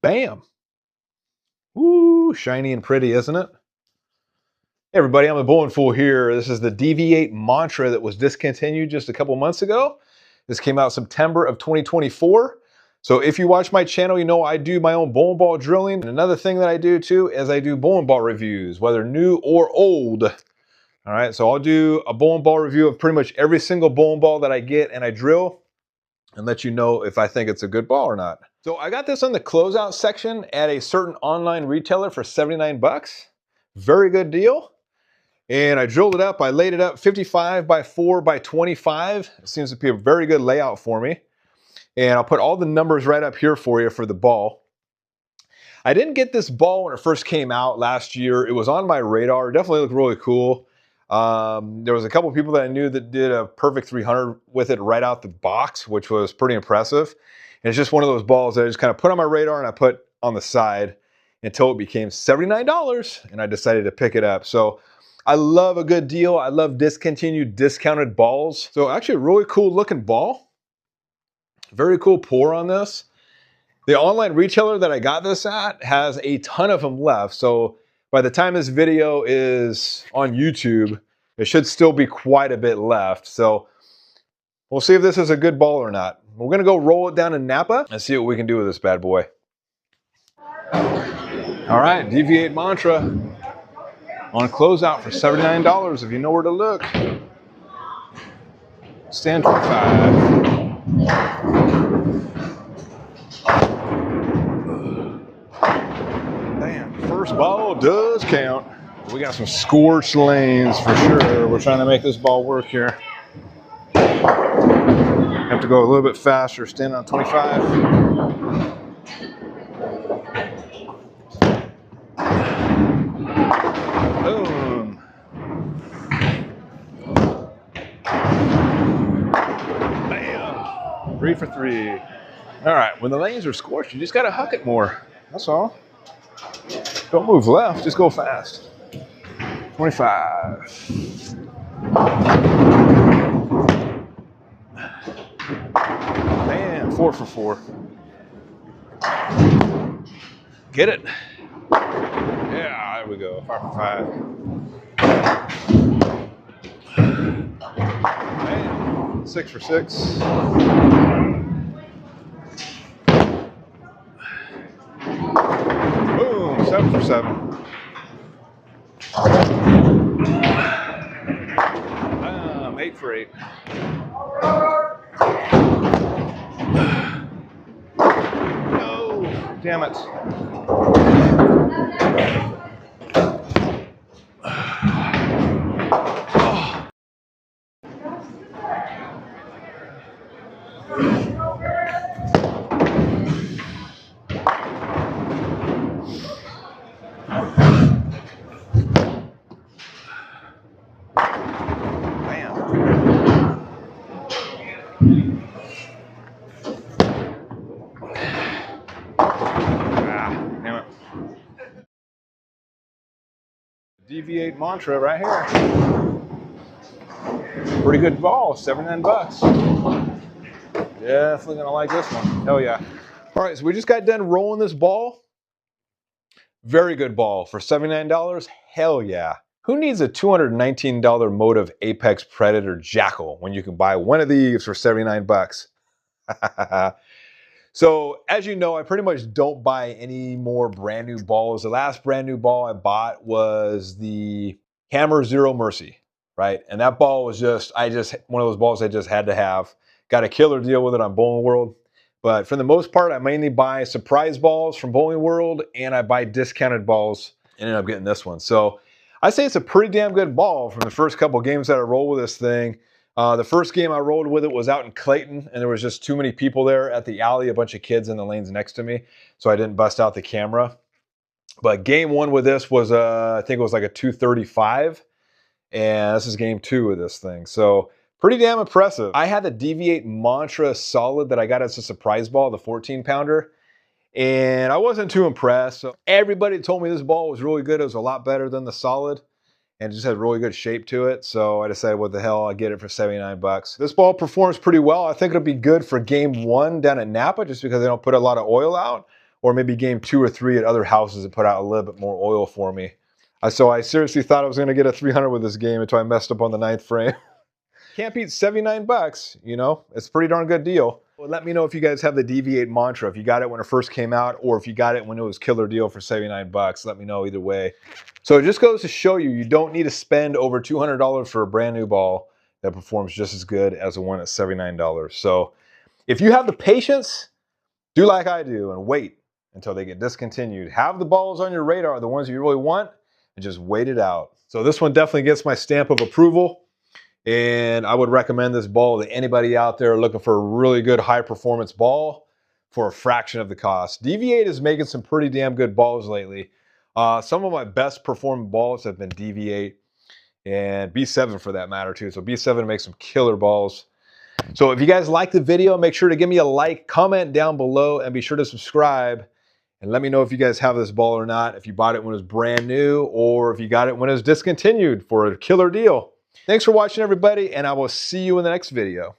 Bam. Woo, shiny and pretty, isn't it? Hey everybody, I'm a Bowling Fool here. This is the DV8 Mantra that was discontinued just a couple months ago. This came out September of 2024. So if you watch my channel, you know I do my own bowling ball drilling. And another thing that I do too is I do bowling ball reviews, whether new or old. All right, so I'll do a bowling ball review of pretty much every single bowling ball that I get and I drill and let you know if I think it's a good ball or not. So I got this on the closeout section at a certain online retailer for 79 bucks. Very good deal. And I drilled it up, I laid it up 55 by 4 by 25. It seems to be a very good layout for me. And I'll put all the numbers right up here for you for the ball. I didn't get this ball when it first came out last year. It was on my radar. It definitely looked really cool. There was a couple of people that I knew that did a perfect 300 with it right out the box, which was pretty impressive. And it's just one of those balls that I just kind of put on my radar and I put on the side until it became $79 and I decided to pick it up. So I love a good deal. I love discontinued, discounted balls. So actually a really cool looking ball. Very cool pour on this. The online retailer that I got this at has a ton of them left. So by the time this video is on YouTube, there should still be quite a bit left. So we'll see if this is a good ball or not. We're gonna go roll it down in Napa and see what we can do with this bad boy. All right, DV8 Mantra on closeout for $79 if you know where to look. Stand 25. Damn, first ball does count. We got some scorched lanes for sure. We're trying to make this ball work here. Have to go a little bit faster, stand on 25. Boom. Bam. 3 for 3. All right, when the lanes are scorched, you just got to huck it more. That's all. Don't move left, just go fast. 25. Man, 4 for 4. Get it? Yeah, there we go. 5 for 5. Man, 6 for 6. Boom, 7 for 7. 8 for 8. No, damn it. DV8 Mantra right here. Pretty good ball, 79 bucks. Definitely gonna like this one. Hell yeah. All right, so we just got done rolling this ball. Very good ball for $79. Hell yeah. Who needs a $219 Motive Apex Predator Jackal when you can buy one of these for 79 bucks? So as you know, I pretty much don't buy any more brand new balls. The last brand new ball I bought was the Hammer Zero Mercy, right? And that ball was just one of those balls I just had to have. Got a killer deal with it on Bowling World. But for the most part, I mainly buy surprise balls from Bowling World and I buy discounted balls and end up getting this one. So I say it's a pretty damn good ball from the first couple games that I roll with this thing. The first game I rolled with it was out in Clayton, and there was just too many people there at the alley, a bunch of kids in the lanes next to me, so I didn't bust out the camera. But game 1 with this was, I think it was like a 235, and this is game 2 with this thing. So pretty damn impressive. I had the DV8 Mantra Solid that I got as a surprise ball, the 14-pounder, and I wasn't too impressed. So everybody told me this ball was really good. It was a lot better than the Solid. And it just had really good shape to it. So I decided, what the hell, I'll get it for 79 bucks. This ball performs pretty well. I think it'll be good for game 1 down at Napa just because they don't put a lot of oil out. or maybe game 2 or 3 at other houses that put out a little bit more oil for me. So I seriously thought I was going to get a 300 with this game until I messed up on the 9th frame. Can't beat 79 bucks, you know, it's a pretty darn good deal. Well, let me know if you guys have the DV8 Mantra, if you got it when it first came out, or if you got it when it was killer deal for 79 bucks. Let me know either way. So it just goes to show you, you don't need to spend over $200 for a brand new ball that performs just as good as the one at $79. So if you have the patience, do like I do and wait until they get discontinued. Have the balls on your radar, the ones you really want, and just wait it out. So this one definitely gets my stamp of approval. And I would recommend this ball to anybody out there looking for a really good high performance ball for a fraction of the cost. DV8 is making some pretty damn good balls lately. Some of my best performing balls have been DV8 and B7 for that matter too. So B7 makes some killer balls. So if you guys like the video, make sure to give me a like, comment down below, and be sure to subscribe. And let me know if you guys have this ball or not, if you bought it when it was brand new, or if you got it when it was discontinued for a killer deal. Thanks for watching, everybody, and I will see you in the next video.